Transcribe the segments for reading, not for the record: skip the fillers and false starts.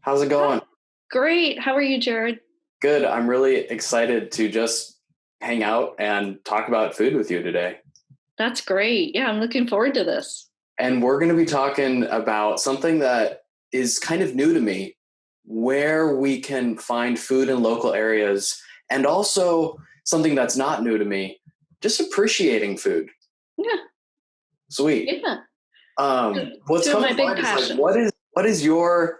How's it going? Great. How are you, Jared? Good. I'm really excited to just hang out and talk about food with you today. That's great. Yeah, I'm looking forward to this. And we're going to be talking about something that is kind of new to me, where we can find food in local areas, and also something that's not new to me, just appreciating food. Yeah, Sweet. yeah. What's Two of come my to big mind is like, passions. what is your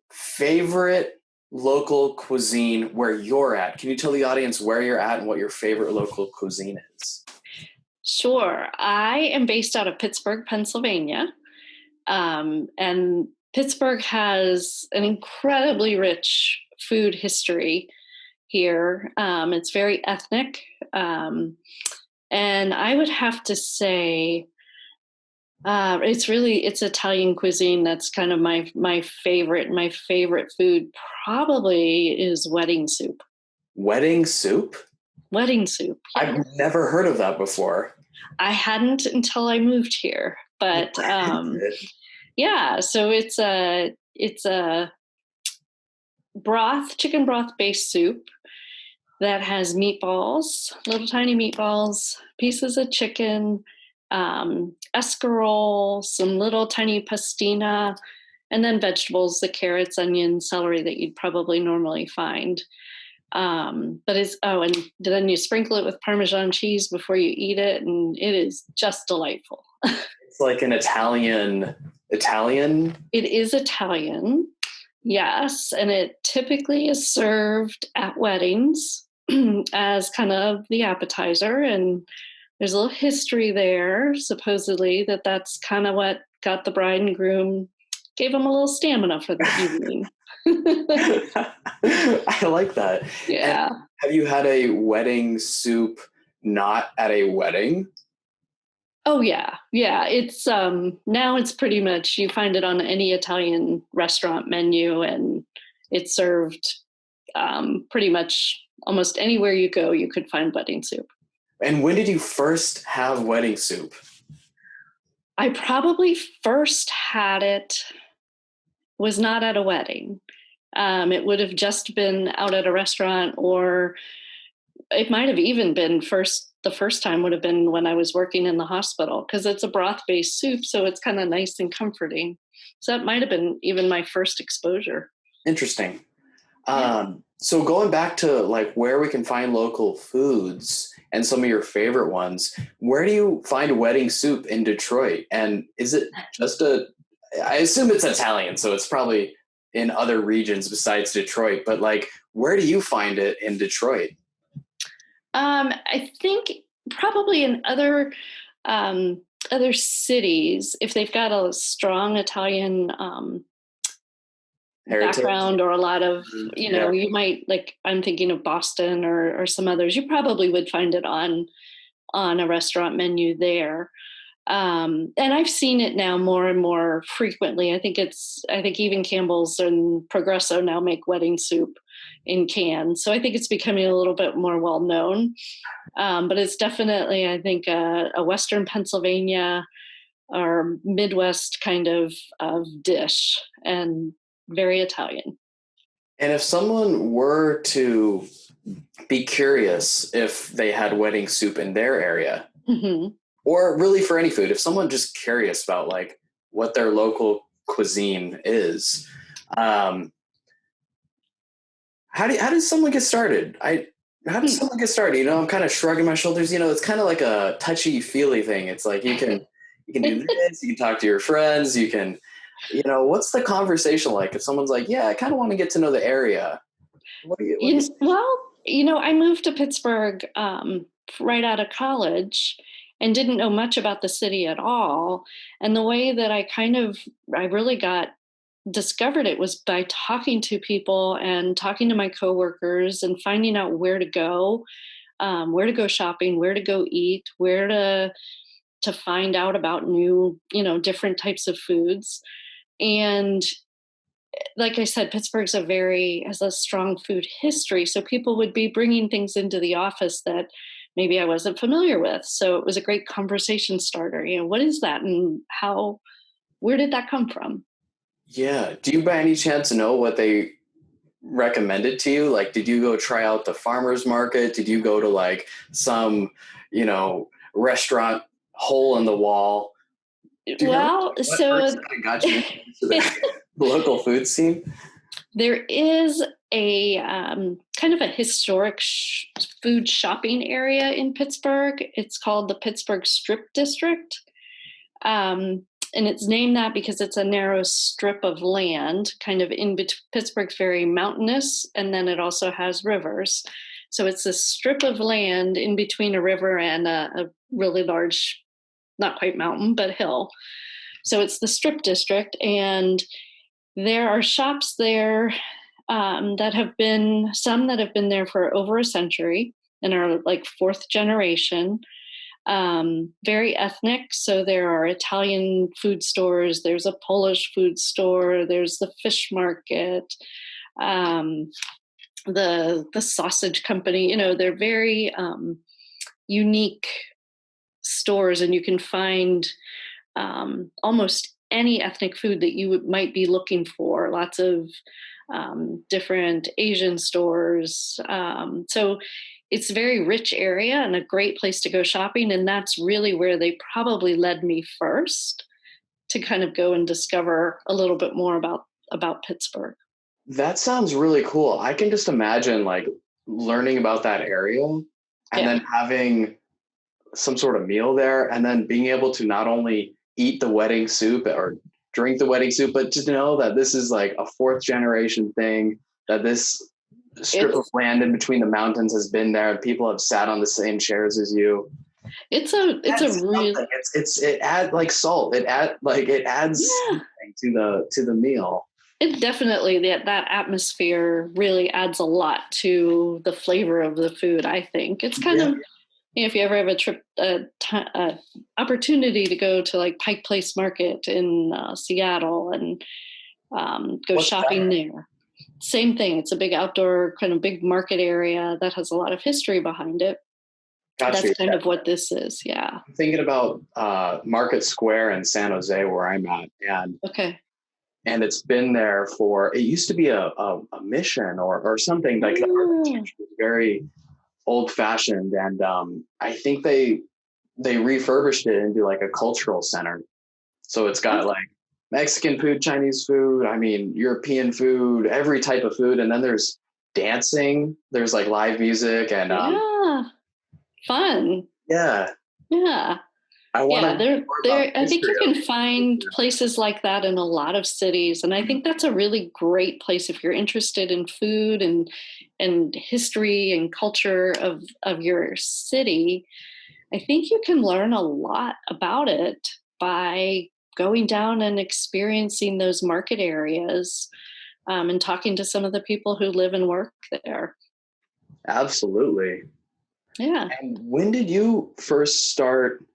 favorite local cuisine where you're at? Can you tell the audience where you're at and what your favorite local cuisine is? Sure. I am based out of Pittsburgh, Pennsylvania. And Pittsburgh has an incredibly rich food history here. It's very ethnic. And I would have to say it's Italian cuisine. That's kind of my favorite. My favorite food probably is wedding soup. Wedding soup? Wedding soup. Yeah. I've never heard of that before. I hadn't until I moved here, but yeah. So it's a chicken broth based soup that has meatballs, little tiny meatballs, pieces of chicken, escarole, some little tiny pastina, and then vegetables, the carrots, onions, celery that you'd probably normally find. But and then you sprinkle it with Parmesan cheese before you eat it, and it is just delightful. It's like an Italian. It is Italian, yes, and it typically is served at weddings as kind of the appetizer. And there's a little history there, supposedly, that's kind of what got the bride and groom, gave them a little stamina for the evening. I like that. Yeah. And have you had a wedding soup not at a wedding? Oh yeah. Yeah. It's now it's pretty much you find it on any Italian restaurant menu, and it's served pretty much almost anywhere you go, you could find wedding soup. And when did you first have wedding soup? I probably first had it was not at a wedding. It would have just been out at a restaurant, or it might have even been the first time would have been when I was working in the hospital, because it's a broth-based soup, so it's kind of nice and comforting. So that might have been even my first exposure. Interesting. Yeah. So going back to like where we can find local foods and some of your favorite ones, where do you find wedding soup in Detroit? And is it I assume it's Italian, so it's probably in other regions besides Detroit, but like, where do you find it in Detroit? I think probably in other cities, if they've got a strong Italian Heritage? background, or a lot of, Yeah. you might, like, I'm thinking of Boston or some others, you probably would find it on a restaurant menu there. And I've seen it now more and more frequently. I think even Campbell's and Progresso now make wedding soup in cans. So I think it's becoming a little bit more well known. But it's definitely, I think, a Western Pennsylvania or Midwest kind of dish, and very Italian. And if someone were to be curious if they had wedding soup in their area, Mm-hmm. or really for any food, if someone just curious about like what their local cuisine is, how does someone get started? How does someone get started? I'm kind of shrugging my shoulders. It's kind of like a touchy feely thing. It's like you can do this, you can talk to your friends, you can, what's the conversation like if someone's like, yeah, I kind of want to get to know the area. Well, I moved to Pittsburgh right out of college and didn't know much about the city at all. And the way that I really discovered it was by talking to people and talking to my coworkers and finding out where to go shopping, where to go eat, where to find out about new, different types of foods. And like I said, Pittsburgh's has a strong food history. So people would be bringing things into the office that maybe I wasn't familiar with. So it was a great conversation starter. What is that, and where did that come from? Yeah. Do you by any chance know what they recommended to you? Like, did you go try out the farmer's market? Did you go to like some, restaurant hole in the wall? Do you remember Well, what first so kind of got you into the local food scene? there is a kind of a historic food shopping area in Pittsburgh. It's called the Pittsburgh Strip District. Um, and it's named that because it's a narrow strip of land, kind of in between. Pittsburgh's very mountainous, and then it also has rivers. So it's a strip of land in between a river and a really large, not quite mountain, but hill. So it's the Strip District, and there are shops there that have been some that have been there for over a century and are like fourth generation. Very ethnic. So there are Italian food stores, there's a Polish food store, there's the fish market, um, the sausage company. They're very unique stores, and you can find almost any ethnic food that you might be looking for. Lots of different Asian stores. So it's a very rich area and a great place to go shopping. And that's really where they probably led me first to kind of go and discover a little bit more about Pittsburgh. That sounds really cool. I can just imagine like learning about that area and Yeah. then having some sort of meal there and then being able to not only eat the wedding soup or drink the wedding soup, but to know that this is like a fourth generation thing, that this strip of It's land in between the mountains has been there. People have sat on the same chairs as you. it's a Adds real something. It adds like salt. It adds Yeah. something to the meal. It definitely that atmosphere really adds a lot to the flavor of the food. I think it's kind Yeah. of, if you ever have a opportunity to go to like Pike Place Market in Seattle and go What's shopping that? there. Same thing. It's a big outdoor kind of big market area that has a lot of history behind it. Gotcha. That's kind Yeah. of what this is. Yeah. I'm thinking about Market Square in San Jose where I'm at, Okay. and it's been there for. It used to be a mission or something like the Mm. architecture was very old fashioned, and I think they refurbished it into like a cultural center. So it's got like Mexican food, Chinese food, I mean, European food, every type of food. And then there's dancing, there's like live music. And Yeah. Fun. yeah, Yeah. I want to Yeah, know more about the I think history you of can find places like that in a lot of cities, and I think that's a really great place if you're interested in food and history and culture of your city. I think you can learn a lot about it by going down and experiencing those market areas, and talking to some of the people who live and work there. absolutely. Yeah. And when did you first start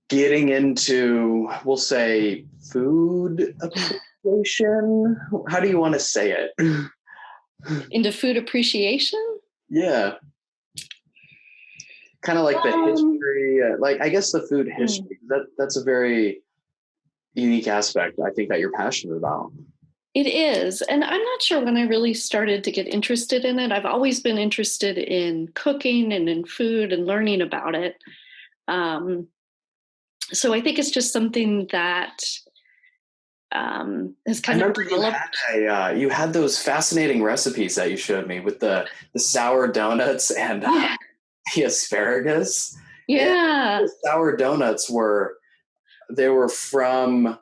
getting into, we'll say, food appreciation? How do you want to say it? Into food appreciation? Yeah, kind of like the Um, history, like I guess the food hmm. history. That's a very unique aspect I think that you're passionate about. It is. And I'm not sure when I really started to get interested in it. I've always been interested in cooking and in food and learning about it. Um, so I think it's just something that has I kind of remember developed. you had those fascinating recipes that you showed me with the sour donuts and Yeah. the asparagus. And Yeah. the sour donuts they were from,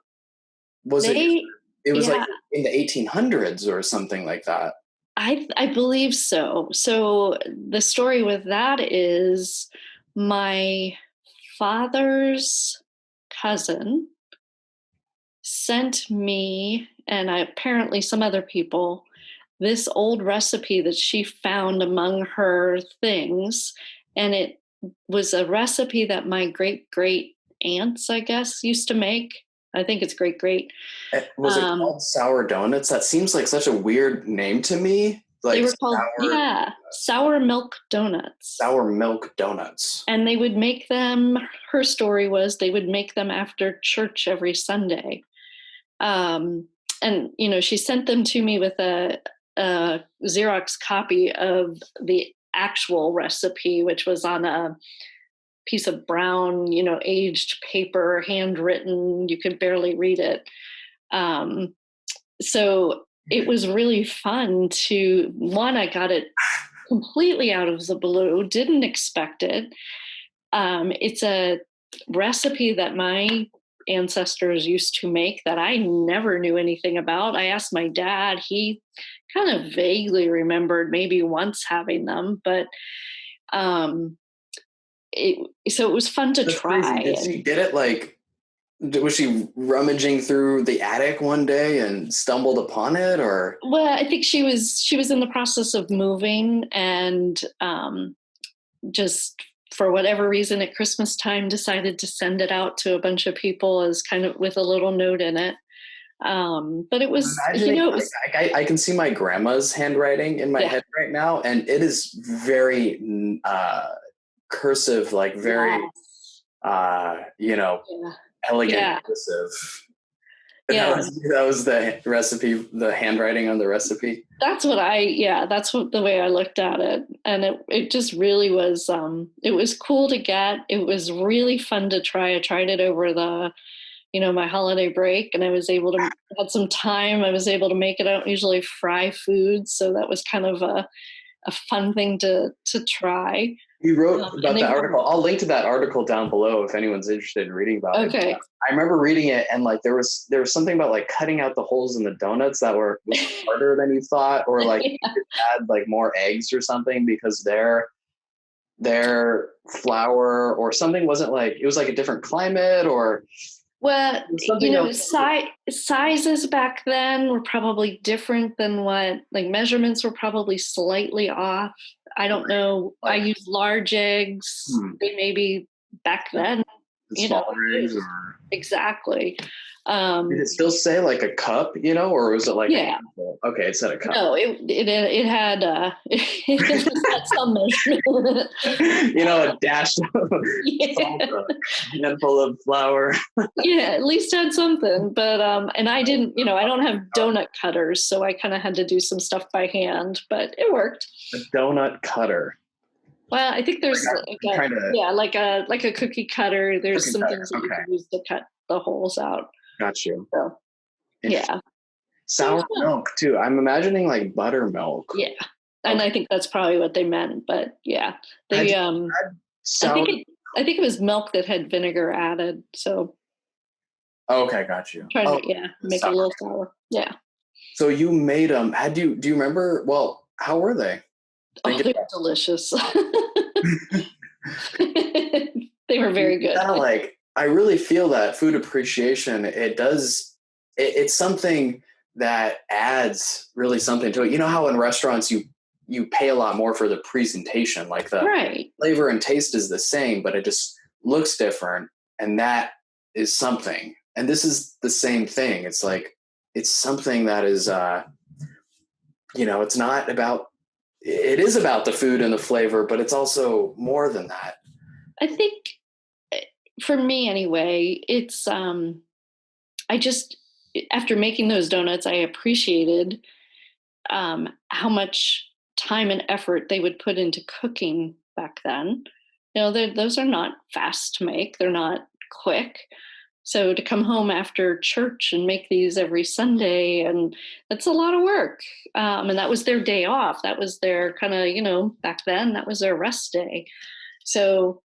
was it They, it was like yeah, in the 1800s or something like that. I believe so. So the story with that is my father's cousin sent me and apparently some other people this old recipe that she found among her things. And it was a recipe that my great great aunts, I guess, used to make. I think it's great great. Was it Um, called sour donuts? That seems like such a weird name to me. they Like were called, yeah, sour milk donuts. sour milk donuts. And they would make them, her story was they would make them after church every Sunday. Um, and, she sent them to me with a Xerox copy of the actual recipe, which was on a piece of brown, aged paper, handwritten. You could barely read it. So it was really fun I got it completely out of the blue, didn't expect it. It's a recipe that my ancestors used to make that I never knew anything about. I asked my dad, he kind of vaguely remembered maybe once having them, but um, so it was fun to That's try. crazy. Did she get it was she rummaging through the attic one day and stumbled upon it, or? Well, I think she was in the process of moving, and just for whatever reason at Christmas time decided to send it out to a bunch of people as kind of with a little note in it. But it was, Imagining, I can see my grandma's handwriting in my head right now, and it is very cursive, like very, elegant cursive. Yeah. That was the recipe, the handwriting on the recipe. That's the way I looked at it. And it just really was, it was cool to get. It was really fun to try. I tried it over my holiday break, and I was able to, had some time. I was able to make it. I don't usually fry foods, so that was kind of a fun thing to try. You wrote about that article. I'll link to that article down below if anyone's interested in reading about it. Okay. I remember reading it, and there was something about cutting out the holes in the donuts that was harder than you thought, or you could add more eggs or something because their flour or something wasn't it was a different climate or. Well, sizes back then were probably different than what, measurements were probably slightly off. I don't know. I used large eggs. They maybe back then, smaller eggs. Exactly. Did it still say a cup, or was it yeah? Okay, it said a cup. No, it had it had some measurement. A dash of salt, a handful of flour. Yeah, at least had something. But and I didn't, I don't have donut cutters, so I kind of had to do some stuff by hand, but it worked. A donut cutter. Well, I think there's like a cookie cutter. There's some things that you can use to cut the holes out. Got you. So, yeah. Sour milk too. I'm imagining buttermilk. Yeah, and I think that's probably what they meant. But yeah, they I think it was milk that had vinegar added. So. Okay, got you. Trying to make it a little sour. Yeah. So you made them. Do you remember? Well, how were they? They were delicious. They were very good. I really feel that food appreciation. It's something that adds really something to it. You know how in restaurants you pay a lot more for the presentation, the flavor and taste is the same, but it just looks different, and that is something. And this is the same thing. It's it's something that is, it's not about. It is about the food and the flavor, but it's also more than that. I think, for me anyway, it's I just, after making those donuts, I appreciated how much time and effort they would put into cooking back then. Those are not fast to make. They're not quick. So to come home after church and make these every Sunday, and that's a lot of work. And that was their day off. That was their kind of, back then, that was their rest day. So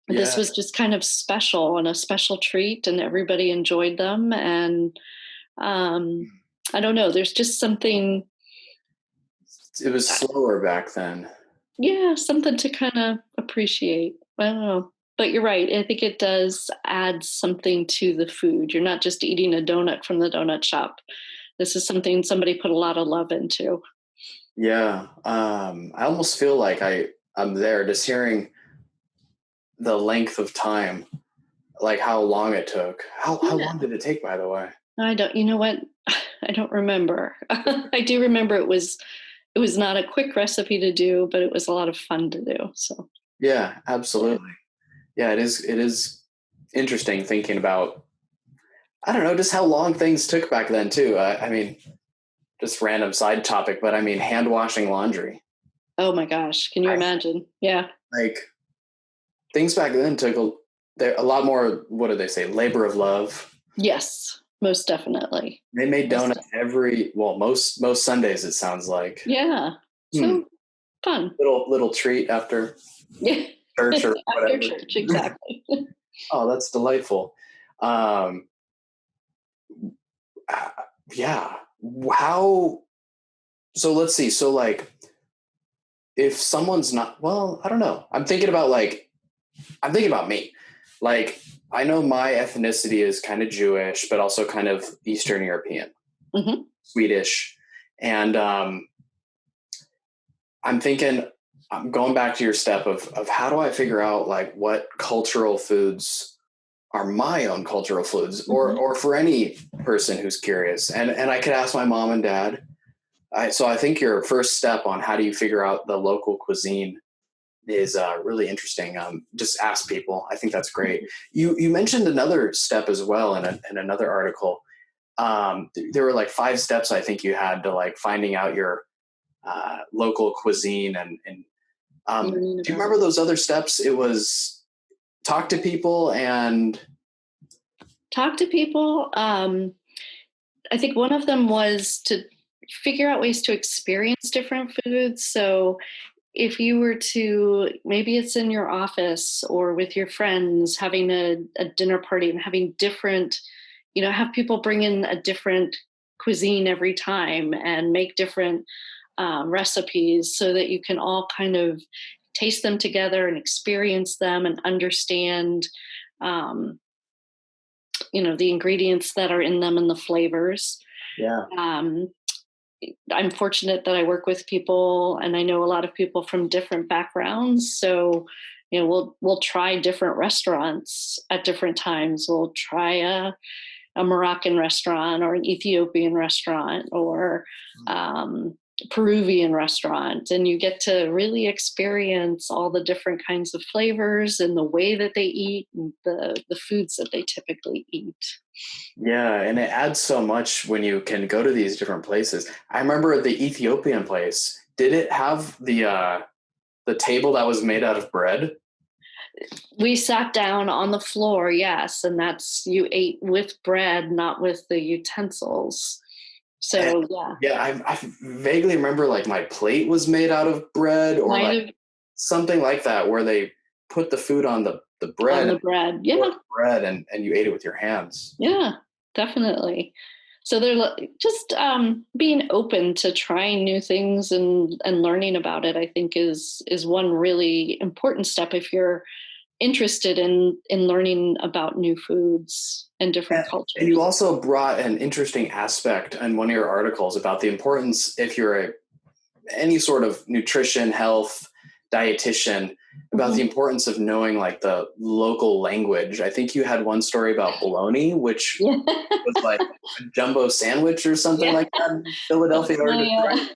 this was just kind of special and a special treat, and everybody enjoyed them. And I don't know, there's just something. It was slower back then. Yeah, something to kind of appreciate. I don't know. But you're right. I think it does add something to the food. You're not just eating a donut from the donut shop. This is something somebody put a lot of love into. Yeah. I almost feel like I'm there just hearing the length of time, how long it took. How long did it take, by the way? You know what? I don't remember. I do remember it was not a quick recipe to do, but it was a lot of fun to do. So. Yeah, absolutely. Yeah, it is interesting thinking about I don't know, just how long things took back then too. I mean, just random side topic, but I mean, hand washing laundry. Oh my gosh, can you I, imagine? Yeah. like things back then took a lot more. What do they say? Labor of love. Yes, most definitely. They made Most donuts most Sundays. It sounds like Yeah. hmm, So fun. little treat after Yeah. church or After whatever. church, exactly. Oh, that's delightful. Um, uh, yeah. How? So let's see. So like, if someone's not well, I don't know. I'm thinking about me. Like, I know my ethnicity is kind of Jewish, but also kind of Eastern European, Hmm. Swedish, and I'm thinking, I'm going back to your step of how do I figure out like what cultural foods are my own cultural foods, Hmm. or for any person who's curious, and I could ask my mom and dad. So I think your first step on how do you figure out the local cuisine is really interesting. Just ask people. I think that's great. You mentioned another step as well in another article. There were like 5 steps I think you had to like finding out your local cuisine and Learning do you about remember it. those other steps? It was talk to people and Talk to people. I think one of them was to figure out ways to experience different foods. So if you were to, maybe it's in your office or with your friends, having a dinner party and having different, have people bring in a different cuisine every time and make different recipes so that you can all kind of taste them together and experience them and understand, um, the ingredients that are in them and the flavors. yeah. Um, I'm fortunate that I work with people and I know a lot of people from different backgrounds. So, we'll try different restaurants at different times. We'll try a Moroccan restaurant or an Ethiopian restaurant or um, Peruvian restaurant. And you get to really experience all the different kinds of flavors and the way that they eat and the foods that they typically eat. Yeah, and it adds so much when you can go to these different places. I remember the Ethiopian place. Did it have the table that was made out of bread? We sat down on the floor, yes, and that's you ate with bread, not with the utensils. And So yeah, yeah, I vaguely remember like my plate was made out of bread or might like have something like that where they put the food on the bread on and the bread. poured Yeah, the bread and you ate it with your hands. yeah, definitely. So they're just being open to trying new things and learning about it. I think is one really important step if you're interested in learning about new foods and different And you cultures. also brought an interesting aspect in one of your articles about the importance if you're any sort of nutrition, health, dietitian, about the Mhm. importance of knowing like the local language. I think you had one story about bologna, which Yeah, was like a jumbo sandwich or something yeah. like that in Philadelphia That's or my Detroit.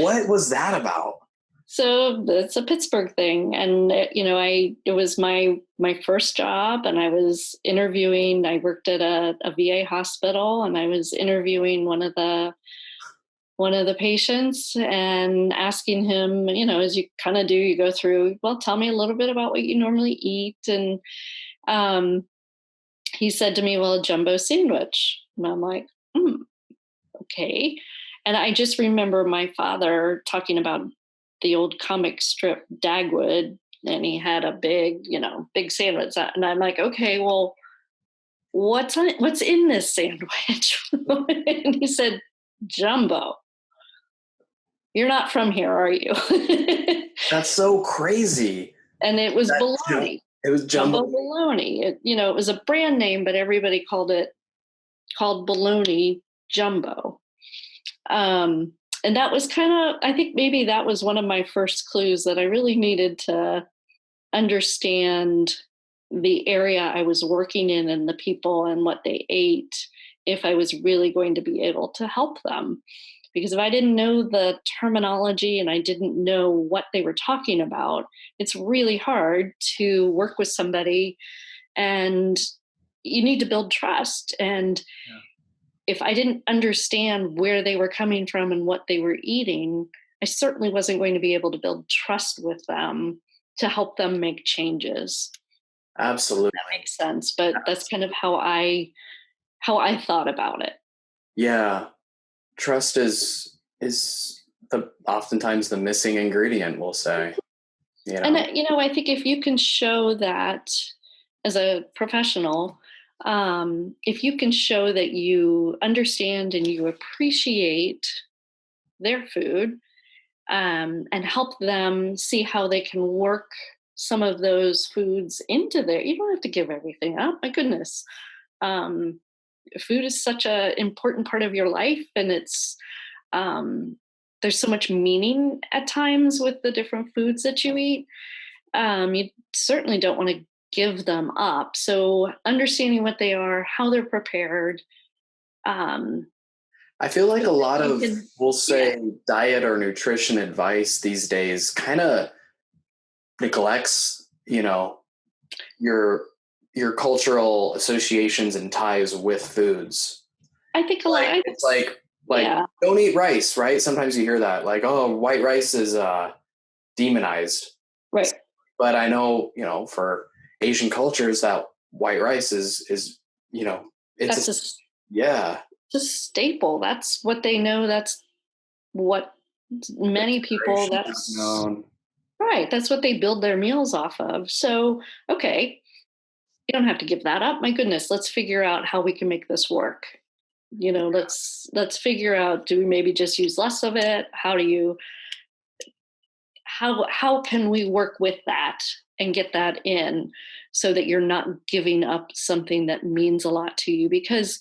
What was that about? So it's a Pittsburgh thing, and it was my first job, and I was interviewing. I worked at a VA hospital, and I was interviewing one of the patients and asking him, as you kind of do, you go through. Well, tell me a little bit about what you normally eat, and um, he said to me, "Well, a jumbo sandwich," and I'm like, okay. And I just remember my father talking about the old comic strip Dagwood, and he had a big, big sandwich. And I'm like, okay, well, what's in this sandwich? And he said, jumbo. You're not from here, are you? That's so crazy. And it was That bologna, it was jumbo. jumbo bologna. It was a brand name, but everybody called bologna jumbo. Um, and that was kind of, I think maybe that was one of my first clues that I really needed to understand the area I was working in and the people and what they ate if I was really going to be able to help them. Because if I didn't know the terminology and I didn't know what they were talking about, it's really hard to work with somebody and you need to build trust. And Yeah. if I didn't understand where they were coming from and what they were eating, I certainly wasn't going to be able to build trust with them to help them make changes. Absolutely. That makes sense. But that's kind of how I thought about it. Yeah. Trust is the oftentimes the missing ingredient, we'll say. You And, know. I think if you can show that as a professional, if you can show that you understand and you appreciate their food, and help them see how they can work some of those foods into their, you don't have to give everything up. My goodness. Um, Food is such an important part of your life, and um, there's so much meaning at times with the different foods that you eat. You certainly don't want to give them up. So understanding what they are, how they're prepared. Um, I feel like so a that lot you of, can, we'll yeah, say, diet or nutrition advice these days kind of neglects, your your cultural associations and ties with foods. I think a lot. Like it's like Yeah, don't eat rice, right? Sometimes you hear that, like, oh, white rice is demonized. right. But I know, for Asian cultures, that white rice is you know, it's a That's yeah, a staple. That's what they know. That's what the many people, generations have that's known. right. That's what they build their meals off of. So, okay, you don't have to give that up. My goodness, let's figure out how we can make this work. Let's figure out, do we maybe just use less of it? How can we work with that and get that in so that you're not giving up something that means a lot to you? Because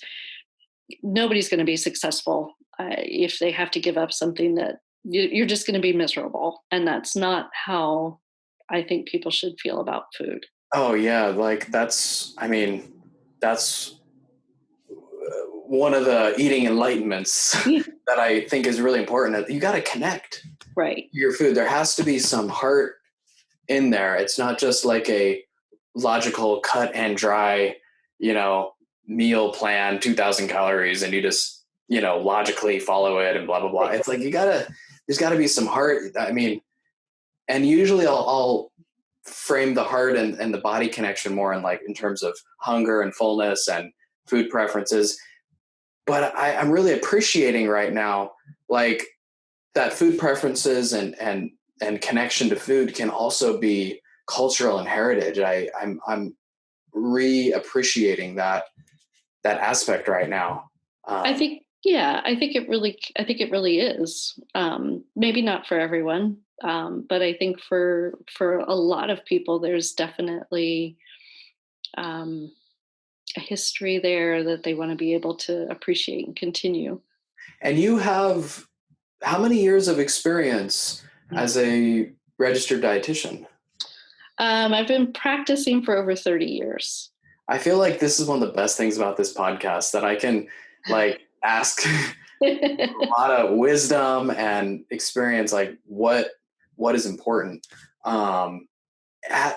nobody's going to be successful if they have to give up something that you're just going to be miserable. And that's not how I think people should feel about food. Oh yeah, like I mean, that's one of the eating enlightenments Yeah. that I think is really important. You got to connect Right. your food. There has to be some heart in there. It's not just like a logical cut and dry, you know, meal plan, 2,000 calories, and you just, logically follow it and blah, blah, blah. It's like, there's gotta be some heart. I mean, and usually I'll frame the heart and the body connection more in terms of hunger and fullness and food preferences. But I'm really appreciating right now, like, that food preferences and connection to food can also be cultural and heritage. I'm reappreciating that aspect right now. I think, yeah, I think it really is. Maybe not for everyone, but I think for a lot of people, there's definitely um, a history there that they want to be able to appreciate and continue. And you have how many years of experience as a registered dietitian? I've been practicing for over 30 years. I feel like this is one of the best things about this podcast, that I can like ask a lot of wisdom and experience, like what is important. Um,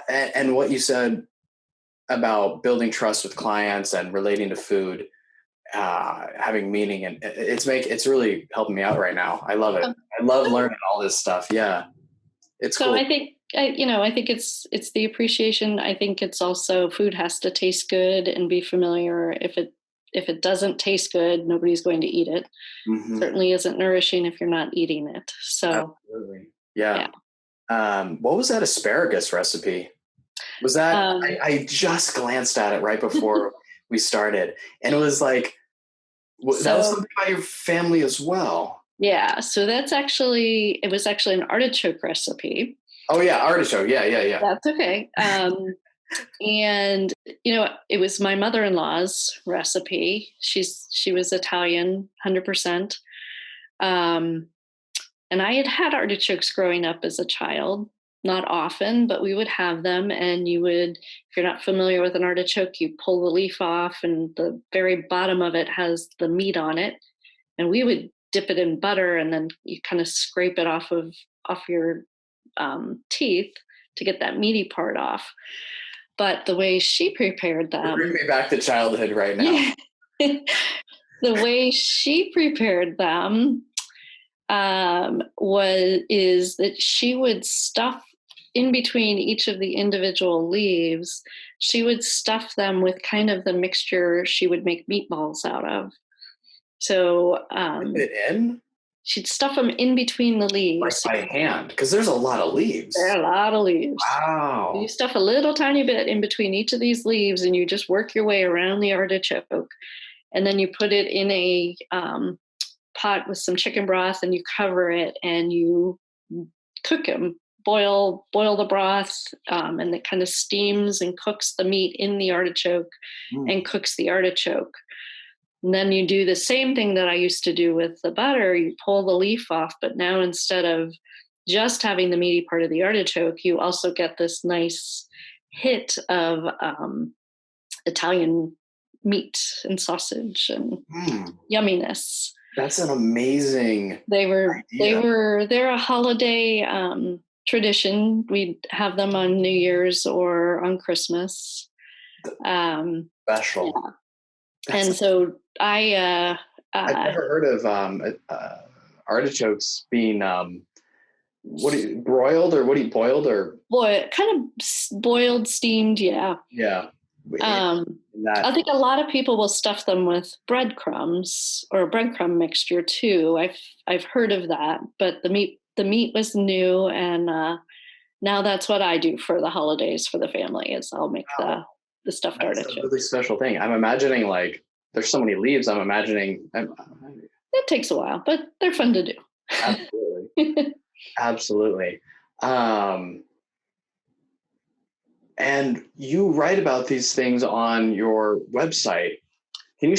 and what you said about building trust with clients and relating to food, having meaning, and it's really helping me out right now. I love it. I love learning all this stuff. Yeah, it's So cool. I think I think it's the appreciation. I think it's also, food has to taste good and be familiar. If it doesn't taste good, nobody's going to eat it. Mm-hmm. Certainly isn't nourishing if you're not eating it. So Absolutely. Yeah. yeah. What was that asparagus recipe? Was that Um, I just glanced at it right before we started, and it was like that was so something about your family as well. yeah, so it was actually an artichoke recipe. Oh yeah, artichoke. Yeah, yeah, yeah. That's okay. And it was my mother-in-law's recipe. She was Italian, 100%. Um, and I had artichokes growing up as a child, not often, but we would have them. And if you're not familiar with an artichoke, you pull the leaf off, and the very bottom of it has the meat on it. And we would dip it in butter, and then you kind of scrape it off your teeth to get that meaty part off. but the way she prepared Bring them, me back to childhood right now. yeah, the way she prepared them is that she would stuff in between each of the individual leaves. She would stuff them with kind of the mixture she would make meatballs out of. So Dip it in? she'd stuff them in between the Like leaves. by hand, because there's a lot of leaves. There are a lot of leaves. Wow. You stuff a little tiny bit in between each of these leaves, and you just work your way around the artichoke. And then you put it in a pot with some chicken broth, and you cover it, and you cook them. Boil the broth, and it kind of steams and cooks the meat in the artichoke and cooks the artichoke. And then you do the same thing that I used to do with the butter. You pull the leaf off, but now instead of just having the meaty part of the artichoke, you also get this nice hit of Italian meat and sausage and yumminess. That's an amazing They're a holiday tradition. We'd have them on New Year's or on Christmas. Special. Yeah. And so I've never heard of artichokes being broiled or kind of boiled, steamed, yeah. Yeah. I think a lot of people will stuff them with breadcrumbs or a breadcrumb mixture too. I've heard of that, but the meat was new, and now that's what I do for the holidays for the family. Is I'll make the stuffed artichoke. That's a really special thing. I'm imagining, like, there's so many leaves. I'm imagining. It takes a while, but they're fun to do. Absolutely. Absolutely. And you write about these things on your website. Can you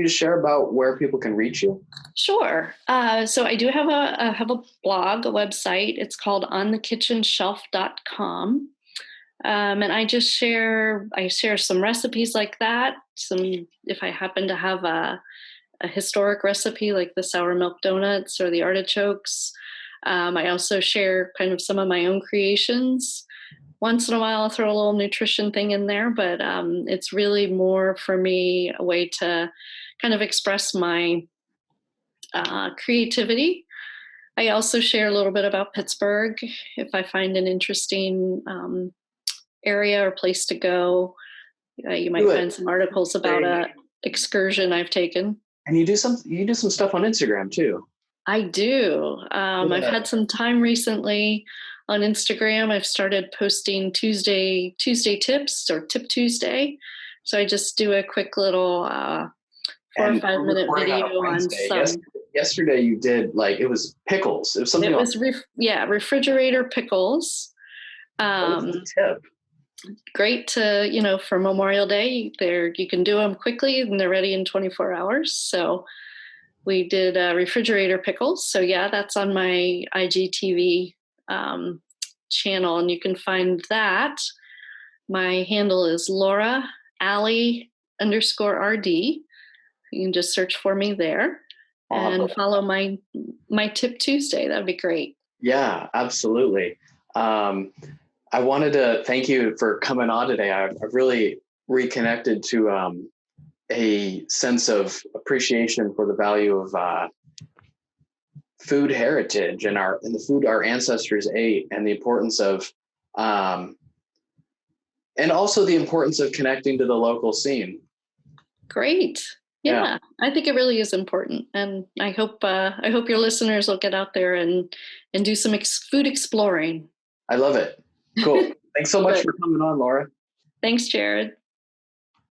just share about where people can reach you? Sure. So I do have a blog, a website. It's called onthekitchenshelf.com. And I share some recipes like that. If I happen to have a historic recipe like the sour milk donuts or the artichokes. I also share kind of some of my own creations. Once in a while, I'll throw a little nutrition thing in there, but it's really more for me a way to kind of express my creativity. I also share a little bit about Pittsburgh if I find an interesting area or place to go. You might find some articles about a excursion I've taken. And you do some stuff on Instagram too. I do. I've had some time recently on Instagram. I've started posting Tuesday tips or Tip Tuesday. So I just do a quick little 4 or 5 minute video on some. Yesterday you did, like, it was pickles. It was something. It was refrigerator pickles. What was the tip? Great to, for Memorial Day. You can do them quickly and they're ready in 24 hours. So we did refrigerator pickles. So yeah, that's on my IGTV channel, and you can find that. My handle is Laura Alley _RD. You can just search for me there and follow my Tip Tuesday. That'd be great. Yeah, absolutely. I wanted to thank you for coming on today. I've really reconnected to a sense of appreciation for the value of food heritage and the food our ancestors ate, and the importance of and also the importance of connecting to the local scene. Great. Yeah, I think it really is important, and I hope your listeners will get out there and do some food exploring. I love it. Cool. Thanks so much for coming on, Laura. Thanks, Jared.